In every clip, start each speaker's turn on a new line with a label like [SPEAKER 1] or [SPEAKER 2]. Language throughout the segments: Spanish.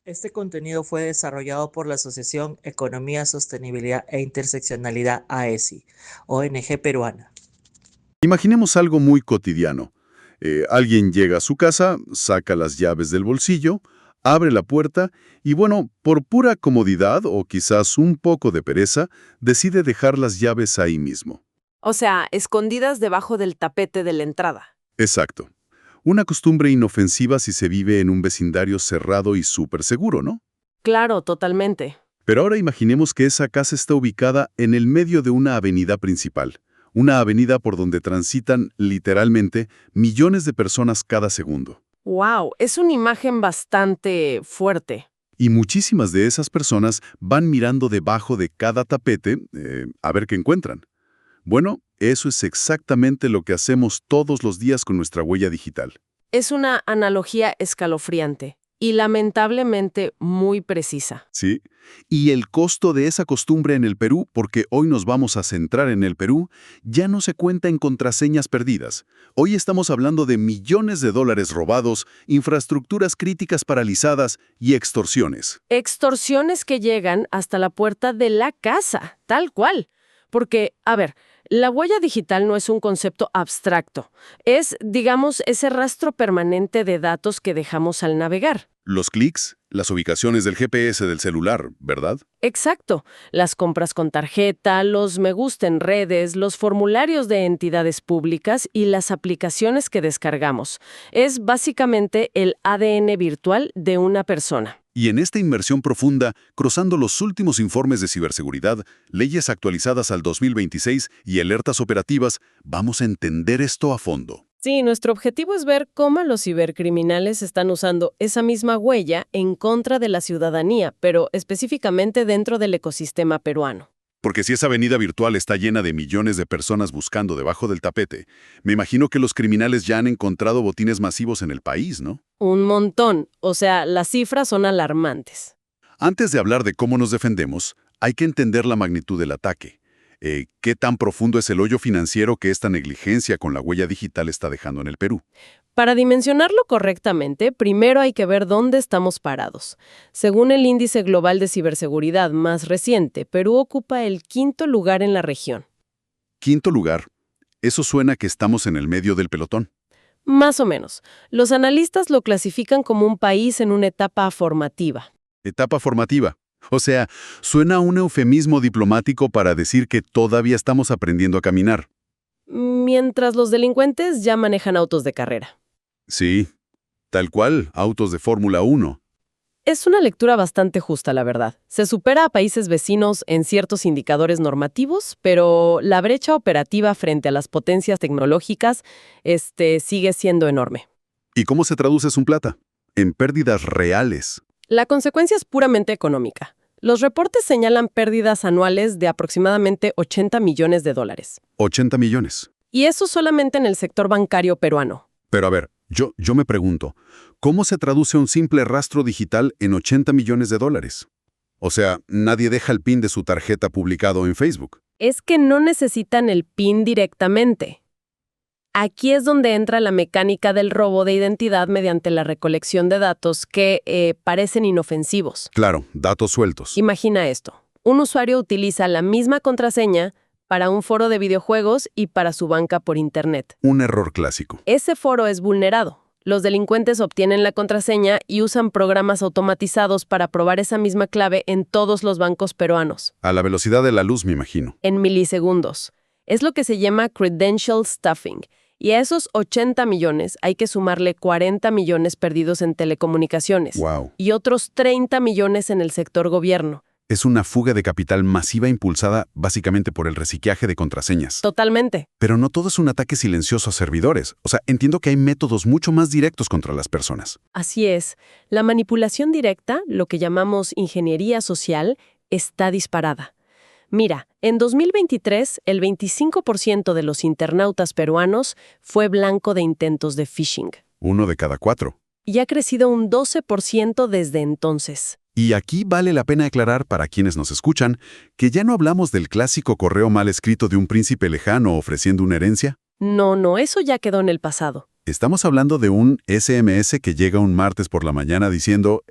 [SPEAKER 1] Este contenido fue desarrollado por la Asociación Economía, Sostenibilidad e Interseccionalidad AESI, ONG peruana.
[SPEAKER 2] Imaginemos algo muy cotidiano. Alguien llega a su casa, saca las llaves del bolsillo, abre la puerta y bueno, por pura comodidad o quizás un poco de pereza, decide dejar las llaves ahí mismo.
[SPEAKER 3] O sea, escondidas debajo del tapete de la entrada.
[SPEAKER 2] Exacto. Una costumbre inofensiva si se vive en un vecindario cerrado y súper seguro, ¿no?
[SPEAKER 3] Claro, totalmente.
[SPEAKER 2] Pero ahora imaginemos que esa casa está ubicada en el medio de una avenida principal. Una avenida por donde transitan, literalmente, millones de personas cada segundo.
[SPEAKER 3] Wow, es una imagen bastante fuerte.
[SPEAKER 2] Y muchísimas de esas personas van mirando debajo de cada tapete a ver qué encuentran. Bueno, eso es exactamente lo que hacemos todos los días con nuestra huella digital.
[SPEAKER 3] Es una analogía escalofriante y lamentablemente muy precisa.
[SPEAKER 2] ¿Sí? Y el costo de esa costumbre en el Perú, porque hoy nos vamos a centrar en el Perú, ya no se cuenta en contraseñas perdidas. Hoy estamos hablando de millones de dólares robados, infraestructuras críticas paralizadas y extorsiones.
[SPEAKER 3] Extorsiones que llegan hasta la puerta de la casa, tal cual. Porque, a ver, la huella digital no es un concepto abstracto. Es, digamos, ese rastro permanente de datos que dejamos al navegar.
[SPEAKER 2] Los clics, las ubicaciones del GPS del celular, ¿verdad?
[SPEAKER 3] Exacto. Las compras con tarjeta, los me gusta en redes, los formularios de entidades públicas y las aplicaciones que descargamos. Es básicamente el ADN virtual de una persona.
[SPEAKER 2] Y en esta inmersión profunda, cruzando los últimos informes de ciberseguridad, leyes actualizadas al 2026 y alertas operativas, vamos a entender esto a fondo.
[SPEAKER 3] Sí, nuestro objetivo es ver cómo los cibercriminales están usando esa misma huella en contra de la ciudadanía, pero específicamente dentro del ecosistema peruano.
[SPEAKER 2] Porque si esa avenida virtual está llena de millones de personas buscando debajo del tapete, me imagino que los criminales ya han encontrado botines masivos en el país, ¿no?
[SPEAKER 3] Un montón. O sea, las cifras son alarmantes.
[SPEAKER 2] Antes de hablar de cómo nos defendemos, hay que entender la magnitud del ataque. ¿Qué tan profundo es el hoyo financiero que esta negligencia con la huella digital está dejando en el Perú?
[SPEAKER 3] Para dimensionarlo correctamente, primero hay que ver dónde estamos parados. Según el Índice Global de Ciberseguridad más reciente, Perú ocupa el 5º lugar en la región.
[SPEAKER 2] Quinto lugar. Eso suena que estamos en el medio del pelotón.
[SPEAKER 3] Más o menos. Los analistas lo clasifican como un país en una etapa formativa.
[SPEAKER 2] Etapa formativa. O sea, suena a un eufemismo diplomático para decir que todavía estamos aprendiendo a caminar.
[SPEAKER 3] Mientras los delincuentes ya manejan autos de carrera.
[SPEAKER 2] Sí, tal cual, autos de Fórmula 1.
[SPEAKER 3] Es una lectura bastante justa, la verdad. Se supera a países vecinos en ciertos indicadores normativos, pero la brecha operativa frente a las potencias tecnológicas, sigue siendo enorme.
[SPEAKER 2] ¿Y cómo se traduce eso en plata? En pérdidas reales.
[SPEAKER 3] La consecuencia es puramente económica. Los reportes señalan pérdidas anuales de aproximadamente 80 millones de dólares.
[SPEAKER 2] 80 millones.
[SPEAKER 3] Y eso solamente en el sector bancario peruano.
[SPEAKER 2] Pero a ver, yo me pregunto, ¿cómo se traduce un simple rastro digital en 80 millones de dólares? O sea, nadie deja el PIN de su tarjeta publicado en Facebook.
[SPEAKER 3] Es que no necesitan el PIN directamente. Aquí es donde entra la mecánica del robo de identidad mediante la recolección de datos que parecen inofensivos.
[SPEAKER 2] Claro, datos sueltos.
[SPEAKER 3] Imagina esto. Un usuario utiliza la misma contraseña para un foro de videojuegos y para su banca por Internet.
[SPEAKER 2] Un error clásico.
[SPEAKER 3] Ese foro es vulnerado. Los delincuentes obtienen la contraseña y usan programas automatizados para probar esa misma clave en todos los bancos peruanos.
[SPEAKER 2] A la velocidad de la luz, me imagino.
[SPEAKER 3] En milisegundos. Es lo que se llama credential stuffing. Y a esos 80 millones hay que sumarle 40 millones perdidos en telecomunicaciones.
[SPEAKER 2] Wow.
[SPEAKER 3] Y otros 30 millones en el sector gobierno.
[SPEAKER 2] Es una fuga de capital masiva impulsada básicamente por el reciclaje de contraseñas.
[SPEAKER 3] Totalmente.
[SPEAKER 2] Pero no todo es un ataque silencioso a servidores. O sea, entiendo que hay métodos mucho más directos contra las personas.
[SPEAKER 3] Así es. La manipulación directa, lo que llamamos ingeniería social, está disparada. Mira, en 2023, el 25% de los internautas peruanos fue blanco de intentos de phishing.
[SPEAKER 2] 1 de cada 4.
[SPEAKER 3] Y ha crecido un 12% desde entonces.
[SPEAKER 2] Y aquí vale la pena aclarar para quienes nos escuchan que ya no hablamos del clásico correo mal escrito de un príncipe lejano ofreciendo una herencia.
[SPEAKER 3] No, eso ya quedó en el pasado.
[SPEAKER 2] Estamos hablando de un SMS que llega un martes por la mañana diciendo,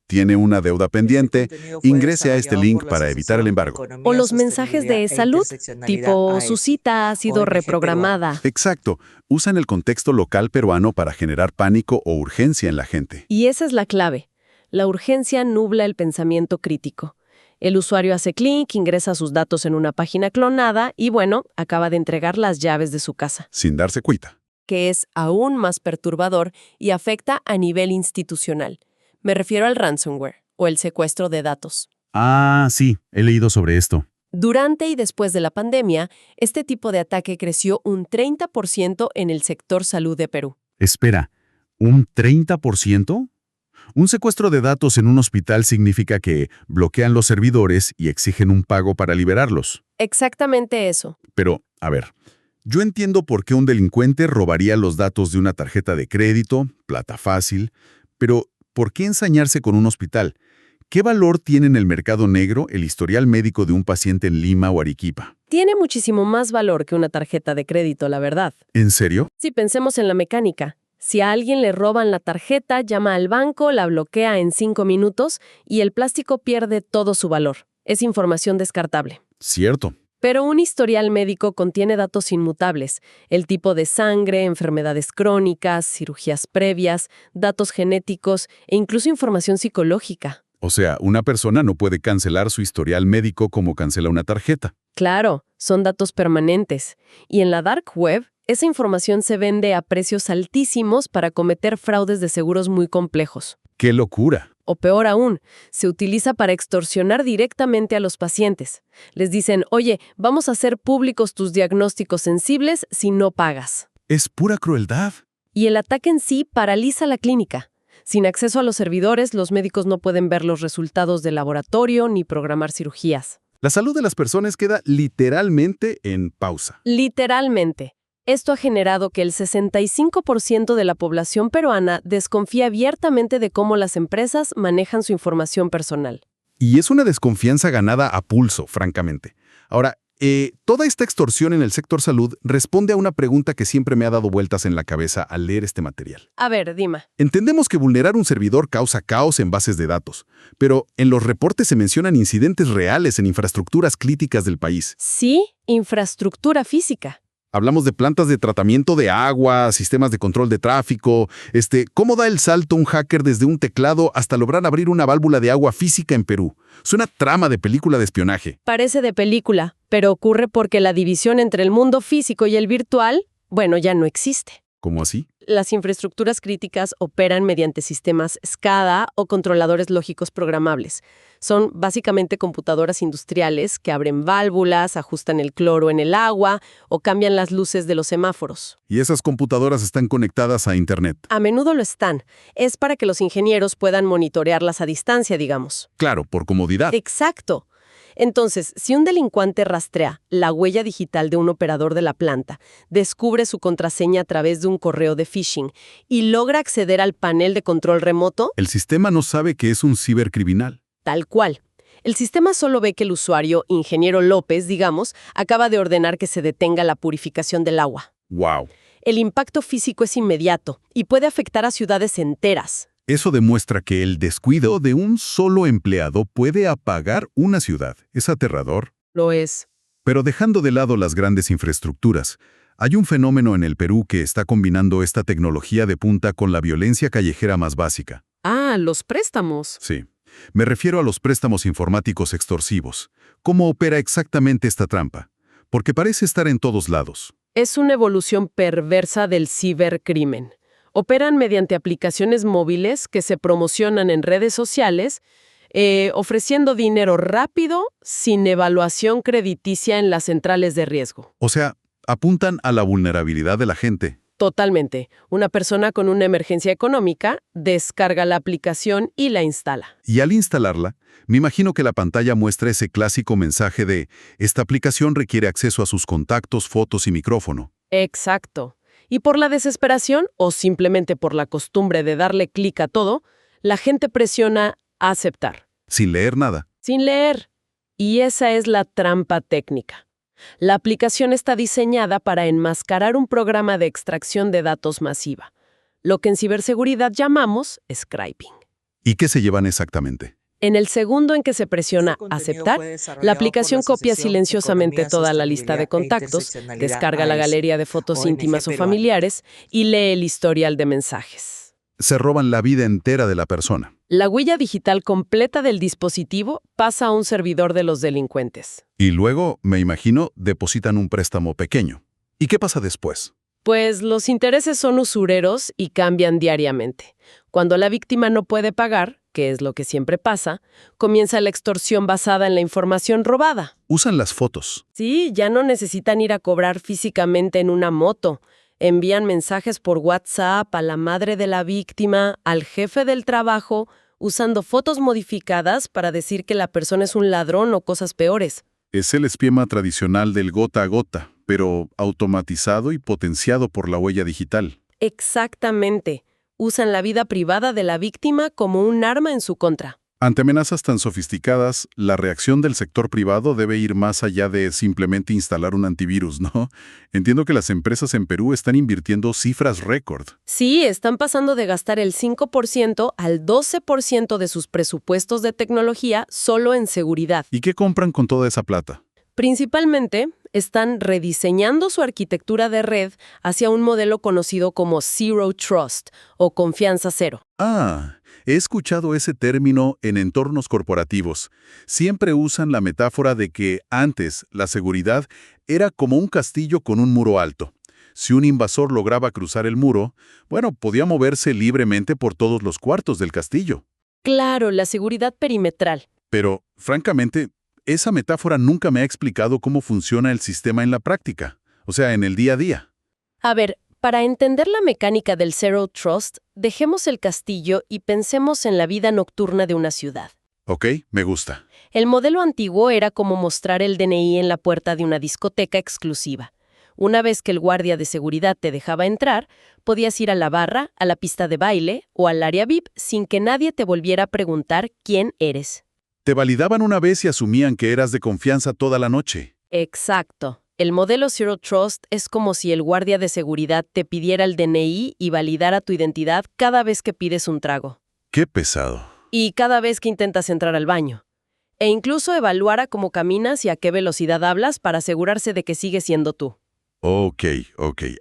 [SPEAKER 2] tiene una deuda pendiente,
[SPEAKER 1] Este contenido fue
[SPEAKER 2] ingrese a este
[SPEAKER 1] desarrollado
[SPEAKER 2] link
[SPEAKER 1] por la
[SPEAKER 2] para evitar el
[SPEAKER 1] Asociación
[SPEAKER 2] embargo.
[SPEAKER 1] Economía,
[SPEAKER 3] O los mensajes
[SPEAKER 1] Sostenibilidad
[SPEAKER 3] de
[SPEAKER 1] e
[SPEAKER 3] salud,
[SPEAKER 1] Interseccionalidad
[SPEAKER 3] tipo su
[SPEAKER 1] AESI,
[SPEAKER 3] cita ha sido
[SPEAKER 1] ONG
[SPEAKER 3] reprogramada.
[SPEAKER 2] Exacto, usan el contexto local peruano para generar pánico o urgencia en la gente.
[SPEAKER 3] Y esa es la clave. La urgencia nubla el pensamiento crítico. El usuario hace clic, ingresa sus datos en una página clonada y, bueno, acaba de entregar las llaves de su casa,
[SPEAKER 2] Sin darse cuenta.
[SPEAKER 3] que es aún más perturbador y afecta a nivel institucional. Me refiero al ransomware, o el secuestro de datos.
[SPEAKER 2] Ah, sí, he leído sobre esto.
[SPEAKER 3] Durante y después de la pandemia, este tipo de ataque creció un 30% en el sector salud de Perú.
[SPEAKER 2] Espera, ¿un 30%? Un secuestro de datos en un hospital significa que bloquean los servidores y exigen un pago para liberarlos.
[SPEAKER 3] Exactamente eso.
[SPEAKER 2] Pero, a ver, yo entiendo por qué un delincuente robaría los datos de una tarjeta de crédito, plata fácil, pero ¿por qué ensañarse con un hospital? ¿Qué valor tiene en el mercado negro el historial médico de un paciente en Lima o Arequipa?
[SPEAKER 3] Tiene muchísimo más valor que una tarjeta de crédito, la verdad.
[SPEAKER 2] ¿En serio?
[SPEAKER 3] Si pensemos en la mecánica. Si a alguien le roban la tarjeta, llama al banco, la bloquea en 5 minutos y el plástico pierde todo su valor. Es información descartable.
[SPEAKER 2] Cierto.
[SPEAKER 3] Pero un historial médico contiene datos inmutables, el tipo de sangre, enfermedades crónicas, cirugías previas, datos genéticos e incluso información psicológica.
[SPEAKER 2] O sea, una persona no puede cancelar su historial médico como cancela una tarjeta.
[SPEAKER 3] Claro, son datos permanentes. Y en la dark web, esa información se vende a precios altísimos para cometer fraudes de seguros muy complejos.
[SPEAKER 2] ¡Qué locura!
[SPEAKER 3] O peor aún, se utiliza para extorsionar directamente a los pacientes. Les dicen, oye, vamos a hacer públicos tus diagnósticos sensibles si no pagas.
[SPEAKER 2] Es pura crueldad.
[SPEAKER 3] Y el ataque en sí paraliza la clínica. Sin acceso a los servidores, los médicos no pueden ver los resultados del laboratorio ni programar cirugías.
[SPEAKER 2] La salud de las personas queda literalmente en pausa.
[SPEAKER 3] Literalmente. Esto ha generado que el 65% de la población peruana desconfíe abiertamente de cómo las empresas manejan su información personal.
[SPEAKER 2] Y es una desconfianza ganada a pulso, francamente. Ahora, toda esta extorsión en el sector salud responde a una pregunta que siempre me ha dado vueltas en la cabeza al leer este material.
[SPEAKER 3] A ver, Dima.
[SPEAKER 2] Entendemos que vulnerar un servidor causa caos en bases de datos, pero en los reportes se mencionan incidentes reales en infraestructuras críticas del país.
[SPEAKER 3] Sí, infraestructura física.
[SPEAKER 2] Hablamos de plantas de tratamiento de agua, sistemas de control de tráfico. ¿Cómo da el salto un hacker desde un teclado hasta lograr abrir una válvula de agua física en Perú? Suena trama de película de espionaje.
[SPEAKER 3] Parece de película, pero ocurre porque la división entre el mundo físico y el virtual, bueno, ya no existe.
[SPEAKER 2] ¿Cómo así?
[SPEAKER 3] Las infraestructuras críticas operan mediante sistemas SCADA o controladores lógicos programables. Son básicamente computadoras industriales que abren válvulas, ajustan el cloro en el agua o cambian las luces de los semáforos.
[SPEAKER 2] Y esas computadoras están conectadas a Internet.
[SPEAKER 3] A menudo lo están. Es para que los ingenieros puedan monitorearlas a distancia, digamos.
[SPEAKER 2] Claro, por comodidad.
[SPEAKER 3] Exacto. Entonces, si un delincuente rastrea la huella digital de un operador de la planta, descubre su contraseña a través de un correo de phishing y logra acceder al panel de control remoto,
[SPEAKER 2] El sistema no sabe que es un cibercriminal.
[SPEAKER 3] tal cual. El sistema solo ve que el usuario, ingeniero López, digamos, acaba de ordenar que se detenga la purificación del agua.
[SPEAKER 2] ¡Wow!
[SPEAKER 3] El impacto físico es inmediato y puede afectar a ciudades enteras.
[SPEAKER 2] Eso demuestra que el descuido de un solo empleado puede apagar una ciudad. Es aterrador.
[SPEAKER 3] Lo es.
[SPEAKER 2] Pero dejando de lado las grandes infraestructuras, hay un fenómeno en el Perú que está combinando esta tecnología de punta con la violencia callejera más básica.
[SPEAKER 3] Ah, los préstamos.
[SPEAKER 2] Sí. Me refiero a los préstamos informáticos extorsivos. ¿Cómo opera exactamente esta trampa? Porque parece estar en todos lados.
[SPEAKER 3] Es una evolución perversa del cibercrimen. Operan mediante aplicaciones móviles que se promocionan en redes sociales, ofreciendo dinero rápido sin evaluación crediticia en las centrales de riesgo.
[SPEAKER 2] O sea, apuntan a la vulnerabilidad de la gente.
[SPEAKER 3] Totalmente. Una persona con una emergencia económica descarga la aplicación y la instala.
[SPEAKER 2] Y al instalarla, me imagino que la pantalla muestra ese clásico mensaje de «Esta aplicación requiere acceso a sus contactos, fotos y micrófono».
[SPEAKER 3] Exacto. Y por la desesperación, o simplemente por la costumbre de darle clic a todo, la gente presiona aceptar.
[SPEAKER 2] Sin leer nada.
[SPEAKER 3] Sin leer. Y esa es la trampa técnica. La aplicación está diseñada para enmascarar un programa de extracción de datos masiva, lo que en ciberseguridad llamamos scraping.
[SPEAKER 2] ¿Y qué se llevan exactamente?
[SPEAKER 3] En el segundo en que se
[SPEAKER 1] Ese
[SPEAKER 3] presiona
[SPEAKER 1] contenido
[SPEAKER 3] aceptar,
[SPEAKER 1] fue
[SPEAKER 3] la
[SPEAKER 1] desarrollado por la
[SPEAKER 3] aplicación copia
[SPEAKER 1] Asociación
[SPEAKER 3] silenciosamente
[SPEAKER 1] Economía,
[SPEAKER 3] toda la lista de
[SPEAKER 1] Sostenibilidad e
[SPEAKER 3] contactos,
[SPEAKER 1] Interseccionalidad
[SPEAKER 3] descarga la
[SPEAKER 1] AESI,
[SPEAKER 3] galería de fotos
[SPEAKER 1] ONG
[SPEAKER 3] íntimas o
[SPEAKER 1] peruana.
[SPEAKER 3] familiares y lee el historial de mensajes.
[SPEAKER 2] Se roban la vida entera de la persona.
[SPEAKER 3] La huella digital completa del dispositivo pasa a un servidor de los delincuentes.
[SPEAKER 2] Y luego, me imagino, depositan un préstamo pequeño. ¿Y qué pasa después?
[SPEAKER 3] Pues los intereses son usureros y cambian diariamente. Cuando la víctima no puede pagar, que es lo que siempre pasa, comienza la extorsión basada en la información robada.
[SPEAKER 2] Usan las fotos.
[SPEAKER 3] Sí, ya no necesitan ir a cobrar físicamente en una moto. Envían mensajes por WhatsApp a la madre de la víctima, al jefe del trabajo, usando fotos modificadas para decir que la persona es un ladrón o cosas peores.
[SPEAKER 2] Es el esquema tradicional del gota a gota, pero automatizado y potenciado por la huella digital.
[SPEAKER 3] Exactamente. Usan la vida privada de la víctima como un arma en su contra.
[SPEAKER 2] Ante amenazas tan sofisticadas, la reacción del sector privado debe ir más allá de simplemente instalar un antivirus, ¿no? Entiendo que las empresas en Perú están invirtiendo cifras récord.
[SPEAKER 3] Sí, están pasando de gastar el 5% al 12% de sus presupuestos de tecnología solo en seguridad.
[SPEAKER 2] ¿Y qué compran con toda esa plata?
[SPEAKER 3] Principalmente, están rediseñando su arquitectura de red hacia un modelo conocido como Zero Trust o confianza cero.
[SPEAKER 2] Ah, he escuchado ese término en entornos corporativos. Siempre usan la metáfora de que antes la seguridad era como un castillo con un muro alto. Si un invasor lograba cruzar el muro, bueno, podía moverse libremente por todos los cuartos del castillo.
[SPEAKER 3] Claro, la seguridad perimetral.
[SPEAKER 2] Pero, francamente, esa metáfora nunca me ha explicado cómo funciona el sistema en la práctica, o sea, en el día a día.
[SPEAKER 3] A ver, para entender la mecánica del Zero Trust, dejemos el castillo y pensemos en la vida nocturna de una ciudad.
[SPEAKER 2] Ok, me gusta.
[SPEAKER 3] El modelo antiguo era como mostrar el DNI en la puerta de una discoteca exclusiva. Una vez que el guardia de seguridad te dejaba entrar, podías ir a la barra, a la pista de baile o al área VIP sin que nadie te volviera a preguntar quién eres.
[SPEAKER 2] Te validaban una vez y asumían que eras de confianza toda la noche.
[SPEAKER 3] Exacto. El modelo Zero Trust es como si el guardia de seguridad te pidiera el DNI y validara tu identidad cada vez que pides un trago.
[SPEAKER 2] Qué pesado.
[SPEAKER 3] Y cada vez que intentas entrar al baño. E incluso evaluara cómo caminas y a qué velocidad hablas para asegurarse de que sigues siendo tú.
[SPEAKER 2] Ok,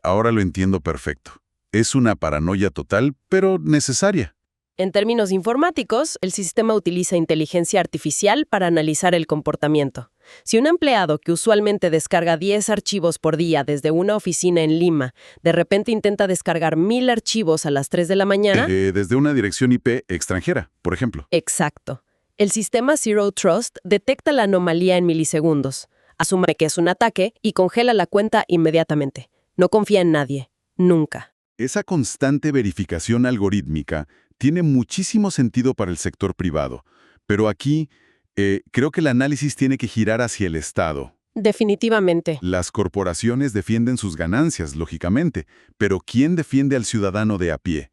[SPEAKER 2] ahora lo entiendo perfecto. Es una paranoia total, pero necesaria.
[SPEAKER 3] En términos informáticos, el sistema utiliza inteligencia artificial para analizar el comportamiento. Si un empleado que usualmente descarga 10 archivos por día desde una oficina en Lima, de repente intenta descargar 1000 archivos a las 3 de la mañana...
[SPEAKER 2] Desde una dirección IP extranjera, por ejemplo.
[SPEAKER 3] Exacto. El sistema Zero Trust detecta la anomalía en milisegundos, asume que es un ataque y congela la cuenta inmediatamente. No confía en nadie. Nunca.
[SPEAKER 2] Esa constante verificación algorítmica tiene muchísimo sentido para el sector privado, pero aquí creo que el análisis tiene que girar hacia el Estado.
[SPEAKER 3] Definitivamente.
[SPEAKER 2] Las corporaciones defienden sus ganancias, lógicamente, pero ¿quién defiende al ciudadano de a pie?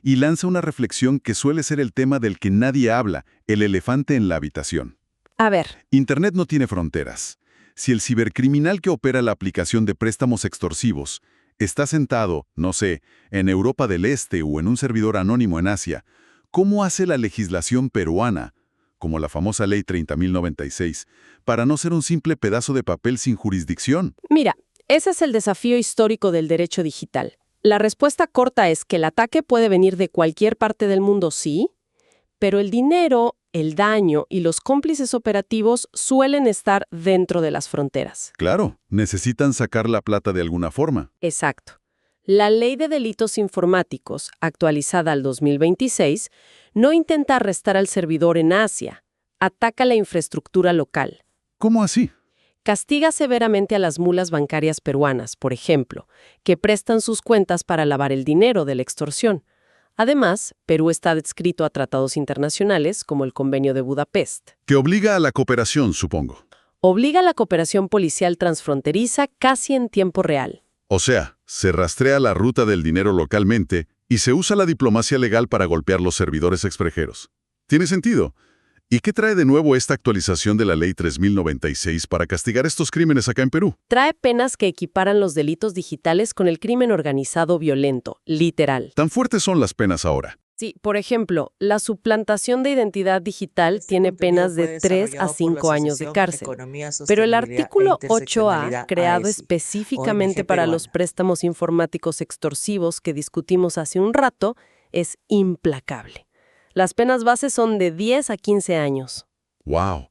[SPEAKER 2] Y lanza una reflexión que suele ser el tema del que nadie habla, el elefante en la habitación.
[SPEAKER 3] A ver.
[SPEAKER 2] Internet no tiene fronteras. Si el cibercriminal que opera la aplicación de préstamos extorsivos está sentado, no sé, en Europa del Este o en un servidor anónimo en Asia, ¿cómo hace la legislación peruana, como la famosa Ley 30.096, para no ser un simple pedazo de papel sin jurisdicción?
[SPEAKER 3] Mira, ese es el desafío histórico del derecho digital. La respuesta corta es que el ataque puede venir de cualquier parte del mundo, sí, pero el dinero, el daño y los cómplices operativos suelen estar dentro de las fronteras.
[SPEAKER 2] Claro, necesitan sacar la plata de alguna forma.
[SPEAKER 3] Exacto. La Ley de Delitos Informáticos, actualizada al 2026, no intenta arrestar al servidor en Asia, ataca la infraestructura local.
[SPEAKER 2] ¿Cómo así?
[SPEAKER 3] Castiga severamente a las mulas bancarias peruanas, por ejemplo, que prestan sus cuentas para lavar el dinero de la extorsión. Además, Perú está adscrito a tratados internacionales como el Convenio de Budapest.
[SPEAKER 2] Que obliga a la cooperación, supongo.
[SPEAKER 3] Obliga a la cooperación policial transfronteriza casi en tiempo real.
[SPEAKER 2] O sea, se rastrea la ruta del dinero localmente y se usa la diplomacia legal para golpear los servidores extranjeros. Tiene sentido. ¿Y qué trae de nuevo esta actualización de la Ley 3096 para castigar estos crímenes acá en Perú?
[SPEAKER 3] Trae penas que equiparan los delitos digitales con el crimen organizado violento, literal.
[SPEAKER 2] ¿Tan fuertes son las penas ahora?
[SPEAKER 3] Sí, por ejemplo, la suplantación de identidad digital
[SPEAKER 1] Este
[SPEAKER 3] tiene
[SPEAKER 1] contenido
[SPEAKER 3] penas
[SPEAKER 1] fue
[SPEAKER 3] de 3 a
[SPEAKER 1] desarrollado por la
[SPEAKER 3] 5 años de
[SPEAKER 1] Asociación
[SPEAKER 3] cárcel.
[SPEAKER 1] Economía,
[SPEAKER 3] Pero el
[SPEAKER 1] Sostenibilidad e
[SPEAKER 3] artículo 8A,
[SPEAKER 1] Interseccionalidad
[SPEAKER 3] creado
[SPEAKER 1] AESI,
[SPEAKER 3] específicamente
[SPEAKER 1] ONG
[SPEAKER 3] para los
[SPEAKER 1] peruana.
[SPEAKER 3] préstamos informáticos extorsivos que discutimos hace un rato, es implacable. Las penas bases son de 10 a 15 años.
[SPEAKER 2] ¡Wow!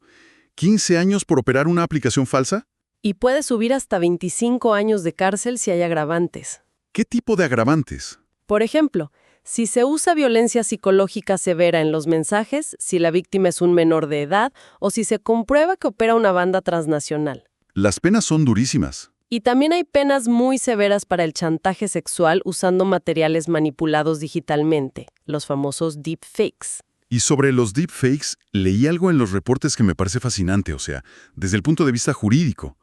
[SPEAKER 2] ¿15 años por operar una aplicación falsa?
[SPEAKER 3] Y puede subir hasta 25 años de cárcel si hay agravantes.
[SPEAKER 2] ¿Qué tipo de agravantes?
[SPEAKER 3] Por ejemplo, si se usa violencia psicológica severa en los mensajes, si la víctima es un menor de edad o si se comprueba que opera una banda transnacional.
[SPEAKER 2] Las penas son durísimas.
[SPEAKER 3] Y también hay penas muy severas para el chantaje sexual usando materiales manipulados digitalmente, los famosos deepfakes.
[SPEAKER 2] Y sobre los deepfakes, leí algo en los reportes que me parece fascinante, o sea, desde el punto de vista jurídico.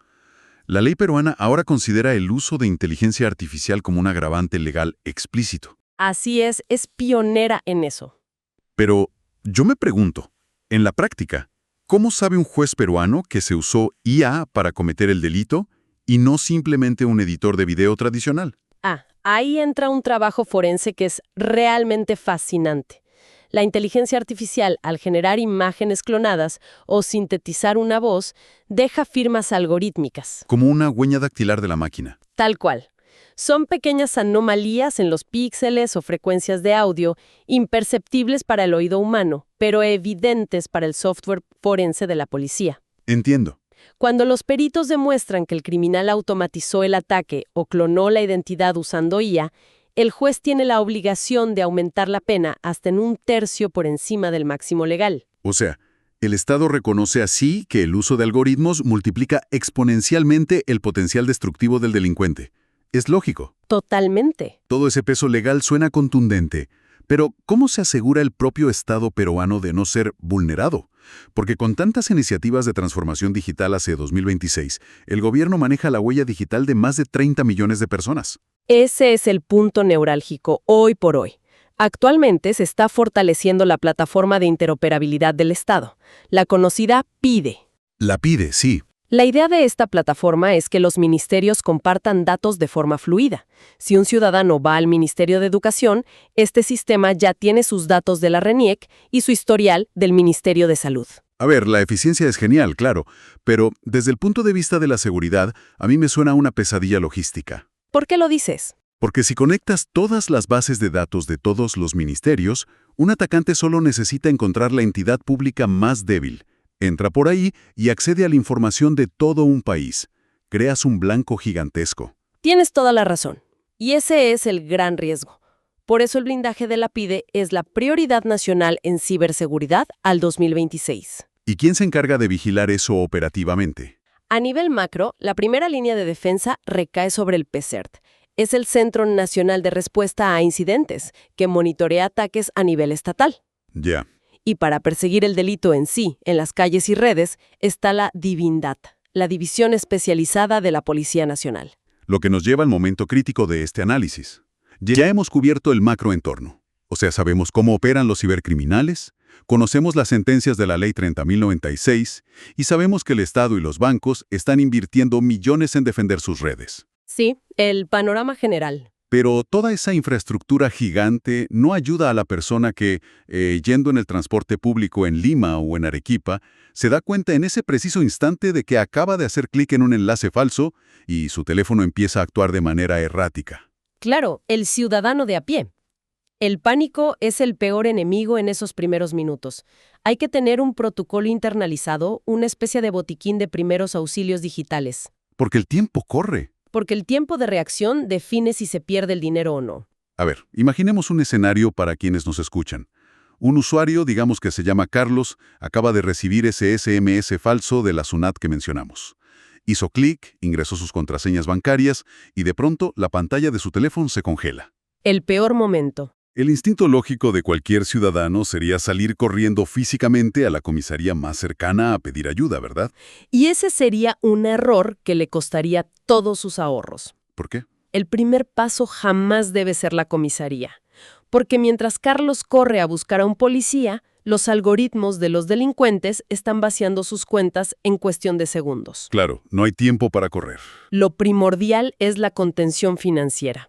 [SPEAKER 2] La ley peruana ahora considera el uso de inteligencia artificial como un agravante legal explícito.
[SPEAKER 3] Así es pionera en eso.
[SPEAKER 2] Pero yo me pregunto, en la práctica, ¿cómo sabe un juez peruano que se usó IA para cometer el delito y no simplemente un editor de video tradicional?
[SPEAKER 3] Ahí entra un trabajo forense que es realmente fascinante. La inteligencia artificial, al generar imágenes clonadas o sintetizar una voz, deja firmas algorítmicas.
[SPEAKER 2] Como una huella dactilar de la máquina.
[SPEAKER 3] Tal cual. Son pequeñas anomalías en los píxeles o frecuencias de audio, imperceptibles para el oído humano, pero evidentes para el software forense de la policía.
[SPEAKER 2] Entiendo.
[SPEAKER 3] Cuando los peritos demuestran que el criminal automatizó el ataque o clonó la identidad usando IA, el juez tiene la obligación de aumentar la pena hasta en 1/3 por encima del máximo legal.
[SPEAKER 2] O sea, el Estado reconoce así que el uso de algoritmos multiplica exponencialmente el potencial destructivo del delincuente. Es lógico.
[SPEAKER 3] Totalmente.
[SPEAKER 2] Todo ese peso legal suena contundente. Pero, ¿cómo se asegura el propio Estado peruano de no ser vulnerado? Porque con tantas iniciativas de transformación digital hacia 2026, el gobierno maneja la huella digital de más de 30 millones de personas.
[SPEAKER 3] Ese es el punto neurálgico hoy por hoy. Actualmente se está fortaleciendo la plataforma de interoperabilidad del Estado, la conocida PIDE.
[SPEAKER 2] La PIDE, sí.
[SPEAKER 3] La idea de esta plataforma es que los ministerios compartan datos de forma fluida. Si un ciudadano va al Ministerio de Educación, este sistema ya tiene sus datos de la RENIEC y su historial del Ministerio de Salud.
[SPEAKER 2] A ver, la eficiencia es genial, claro, pero desde el punto de vista de la seguridad, a mí me suena una pesadilla logística.
[SPEAKER 3] ¿Por qué lo dices?
[SPEAKER 2] Porque si conectas todas las bases de datos de todos los ministerios, un atacante solo necesita encontrar la entidad pública más débil. Entra por ahí y accede a la información de todo un país. Creas un blanco gigantesco.
[SPEAKER 3] Tienes toda la razón. Y ese es el gran riesgo. Por eso el blindaje de la PIDE es la prioridad nacional en ciberseguridad al 2026.
[SPEAKER 2] ¿Y quién se encarga de vigilar eso operativamente?
[SPEAKER 3] A nivel macro, la primera línea de defensa recae sobre el PCERT. Es el Centro Nacional de Respuesta a Incidentes, que monitorea ataques a nivel estatal.
[SPEAKER 2] Ya.
[SPEAKER 3] Y para perseguir el delito en sí, en las calles y redes, está la Divindat, la División Especializada de la Policía Nacional.
[SPEAKER 2] Lo que nos lleva al momento crítico de este análisis. Ya hemos cubierto el macroentorno. O sea, sabemos cómo operan los cibercriminales, conocemos las sentencias de la Ley 30.096 y sabemos que el Estado y los bancos están invirtiendo millones en defender sus redes.
[SPEAKER 3] Sí, el panorama general.
[SPEAKER 2] Pero toda esa infraestructura gigante no ayuda a la persona que, yendo en el transporte público en Lima o en Arequipa, se da cuenta en ese preciso instante de que acaba de hacer clic en un enlace falso y su teléfono empieza a actuar de manera errática.
[SPEAKER 3] Claro, el ciudadano de a pie. El pánico es el peor enemigo en esos primeros minutos. Hay que tener un protocolo internalizado, una especie de botiquín de primeros auxilios digitales.
[SPEAKER 2] Porque el tiempo corre.
[SPEAKER 3] Porque el tiempo de reacción define si se pierde el dinero o no.
[SPEAKER 2] A ver, imaginemos un escenario para quienes nos escuchan. Un usuario, digamos que se llama Carlos, acaba de recibir ese SMS falso de la SUNAT que mencionamos. Hizo clic, ingresó sus contraseñas bancarias y de pronto la pantalla de su teléfono se congela.
[SPEAKER 3] El peor momento.
[SPEAKER 2] El instinto lógico de cualquier ciudadano sería salir corriendo físicamente a la comisaría más cercana a pedir ayuda, ¿verdad?
[SPEAKER 3] Y ese sería un error que le costaría todos sus ahorros.
[SPEAKER 2] ¿Por qué?
[SPEAKER 3] El primer paso jamás debe ser la comisaría. Porque mientras Carlos corre a buscar a un policía, Los algoritmos de los delincuentes están vaciando sus cuentas en cuestión de segundos.
[SPEAKER 2] Claro, no hay tiempo para correr.
[SPEAKER 3] Lo primordial es la contención financiera.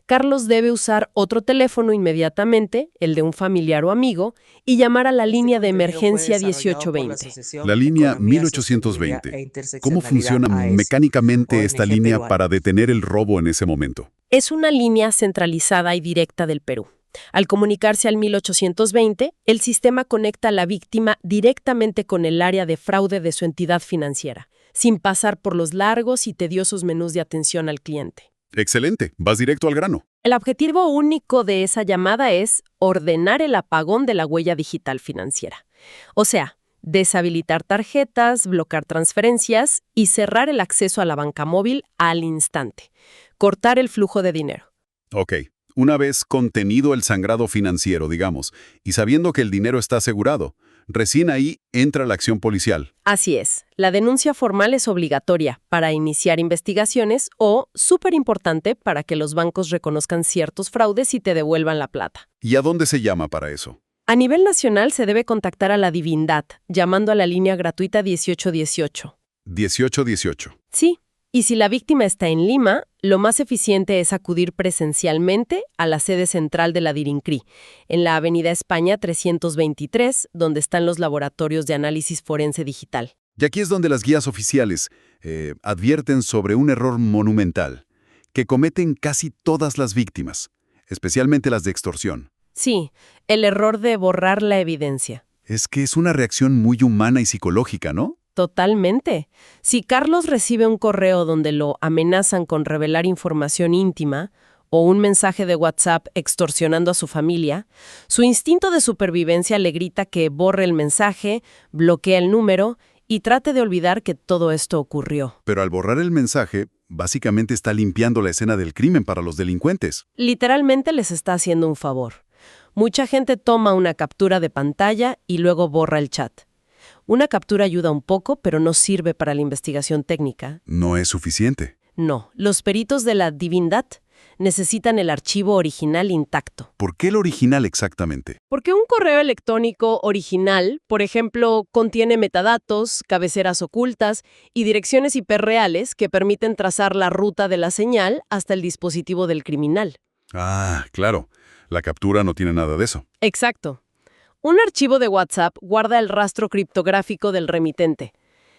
[SPEAKER 3] Carlos debe usar otro teléfono inmediatamente, el de un familiar o amigo, y llamar a la línea de emergencia 1820.
[SPEAKER 2] La línea 1820. ¿Cómo funciona mecánicamente esta línea para detener el robo en ese momento?
[SPEAKER 3] Es una línea centralizada y directa del Perú. Al comunicarse al 1820, el sistema conecta a la víctima directamente con el área de fraude de su entidad financiera, sin pasar por los largos y tediosos menús de atención al cliente.
[SPEAKER 2] Excelente, vas directo al grano.
[SPEAKER 3] El objetivo único de esa llamada es ordenar el apagón de la huella digital financiera. O sea, deshabilitar tarjetas, bloquear transferencias y cerrar el acceso a la banca móvil al instante. Cortar el flujo de dinero.
[SPEAKER 2] Ok, una vez contenido el sangrado financiero, digamos, y sabiendo que el dinero está asegurado, recién ahí entra la acción policial.
[SPEAKER 3] Así es. La denuncia formal es obligatoria para iniciar investigaciones o, súper importante, para que los bancos reconozcan ciertos fraudes y te devuelvan la plata.
[SPEAKER 2] ¿Y a dónde se llama para eso?
[SPEAKER 3] A nivel nacional se debe contactar a la Divindad, llamando a la línea gratuita 1818.
[SPEAKER 2] 1818.
[SPEAKER 3] Sí. Y si la víctima está en Lima, lo más eficiente es acudir presencialmente a la sede central de la DIRINCRI, en la Avenida España 323, donde están los laboratorios de análisis forense digital.
[SPEAKER 2] Y aquí es donde las guías oficiales advierten sobre un error monumental, que cometen casi todas las víctimas, especialmente las de extorsión.
[SPEAKER 3] Sí, el error de borrar la evidencia.
[SPEAKER 2] Es que es una reacción muy humana y psicológica, ¿no?
[SPEAKER 3] Totalmente. Si Carlos recibe un correo donde lo amenazan con revelar información íntima o un mensaje de WhatsApp extorsionando a su familia, su instinto de supervivencia le grita que borre el mensaje, bloquee el número y trate de olvidar que todo esto ocurrió.
[SPEAKER 2] Pero al borrar el mensaje, básicamente está limpiando la escena del crimen para los delincuentes.
[SPEAKER 3] Literalmente les está haciendo un favor. Mucha gente toma una captura de pantalla y luego borra el chat. Una captura ayuda un poco, pero no sirve para la investigación técnica.
[SPEAKER 2] No es suficiente.
[SPEAKER 3] No, los peritos de la Divindad necesitan el archivo original intacto.
[SPEAKER 2] ¿Por qué el original exactamente?
[SPEAKER 3] Porque un correo electrónico original, por ejemplo, contiene metadatos, cabeceras ocultas y direcciones IP reales que permiten trazar la ruta de la señal hasta el dispositivo del criminal.
[SPEAKER 2] Ah, claro. La captura no tiene nada de eso.
[SPEAKER 3] Exacto. Un archivo de WhatsApp guarda el rastro criptográfico del remitente.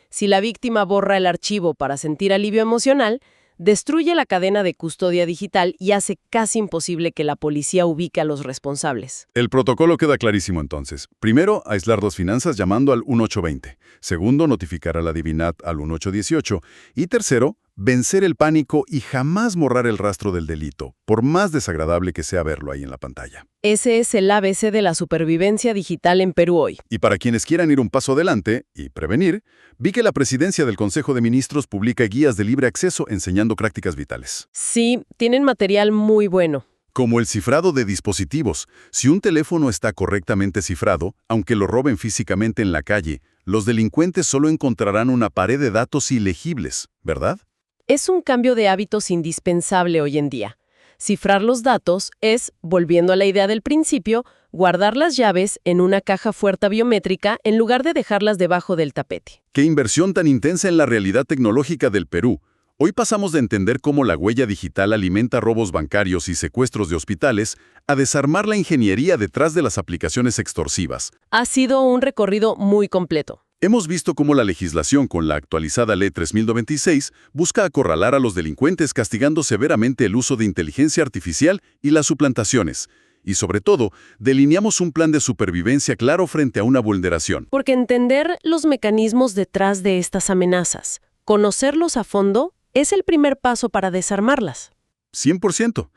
[SPEAKER 3] Si la víctima borra el archivo para sentir alivio emocional, destruye la cadena de custodia digital y hace casi imposible que la policía ubique a los responsables.
[SPEAKER 2] El protocolo queda clarísimo entonces. Primero, aislar las finanzas llamando al 1820. Segundo, notificar a la Divindad al 1818. Y tercero, vencer el pánico y jamás borrar el rastro del delito, por más desagradable que sea verlo ahí en la pantalla.
[SPEAKER 3] Ese es el ABC de la supervivencia digital en Perú hoy.
[SPEAKER 2] Y para quienes quieran ir un paso adelante y prevenir, vi que la Presidencia del Consejo de Ministros publica guías de libre acceso enseñando prácticas vitales.
[SPEAKER 3] Sí, tienen material muy bueno.
[SPEAKER 2] Como el cifrado de dispositivos. Si un teléfono está correctamente cifrado, aunque lo roben físicamente en la calle, los delincuentes solo encontrarán una pared de datos ilegibles, ¿verdad?
[SPEAKER 3] Es un cambio de hábitos indispensable hoy en día. Cifrar los datos es, volviendo a la idea del principio, guardar las llaves en una caja fuerte biométrica en lugar de dejarlas debajo del tapete.
[SPEAKER 2] ¡Qué inversión tan intensa en la realidad tecnológica del Perú! Hoy pasamos de entender cómo la huella digital alimenta robos bancarios y secuestros de hospitales a desarmar la ingeniería detrás de las aplicaciones extorsivas.
[SPEAKER 3] Ha sido un recorrido muy completo.
[SPEAKER 2] Hemos visto cómo la legislación con la actualizada Ley 3096 busca acorralar a los delincuentes castigando severamente el uso de inteligencia artificial y las suplantaciones. Y sobre todo, delineamos un plan de supervivencia claro frente a una vulneración.
[SPEAKER 3] Porque entender los mecanismos detrás de estas amenazas, conocerlos a fondo, es el primer paso para desarmarlas.
[SPEAKER 2] 100%.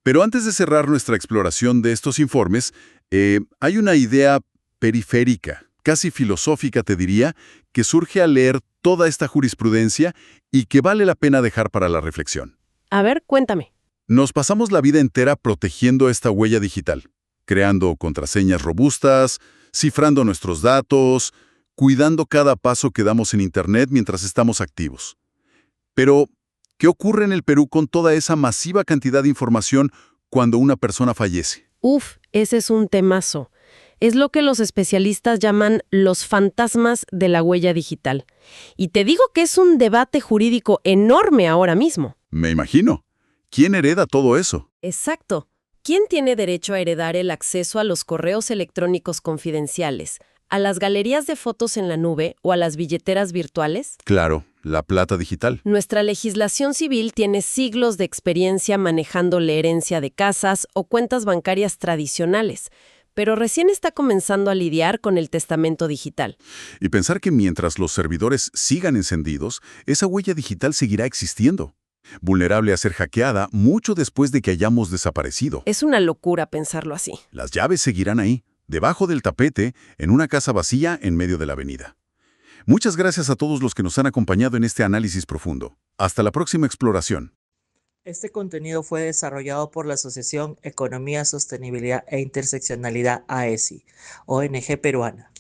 [SPEAKER 2] Pero antes de cerrar nuestra exploración de estos informes, hay una idea periférica, casi filosófica te diría, que surge al leer toda esta jurisprudencia y que vale la pena dejar para la reflexión.
[SPEAKER 3] A ver, cuéntame.
[SPEAKER 2] Nos pasamos la vida entera protegiendo esta huella digital, creando contraseñas robustas, cifrando nuestros datos, cuidando cada paso que damos en Internet mientras estamos activos. Pero, ¿qué ocurre en el Perú con toda esa masiva cantidad de información cuando una persona fallece?
[SPEAKER 3] Ese es un temazo. Es lo que los especialistas llaman los fantasmas de la huella digital. Y te digo que es un debate jurídico enorme ahora mismo.
[SPEAKER 2] Me imagino. ¿Quién hereda todo eso?
[SPEAKER 3] Exacto. ¿Quién tiene derecho a heredar el acceso a los correos electrónicos confidenciales, a las galerías de fotos en la nube o a las billeteras virtuales?
[SPEAKER 2] Claro, la plata digital.
[SPEAKER 3] Nuestra legislación civil tiene siglos de experiencia manejando la herencia de casas o cuentas bancarias tradicionales, pero recién está comenzando a lidiar con el testamento digital.
[SPEAKER 2] Y pensar que mientras los servidores sigan encendidos, esa huella digital seguirá existiendo, vulnerable a ser hackeada mucho después de que hayamos desaparecido.
[SPEAKER 3] Es una locura pensarlo así.
[SPEAKER 2] Las llaves seguirán ahí, debajo del tapete, en una casa vacía en medio de la avenida. Muchas gracias a todos los que nos han acompañado en este análisis profundo. Hasta la próxima exploración.
[SPEAKER 1] Este contenido fue desarrollado por la Asociación Economía, Sostenibilidad e Interseccionalidad AESI, ONG peruana.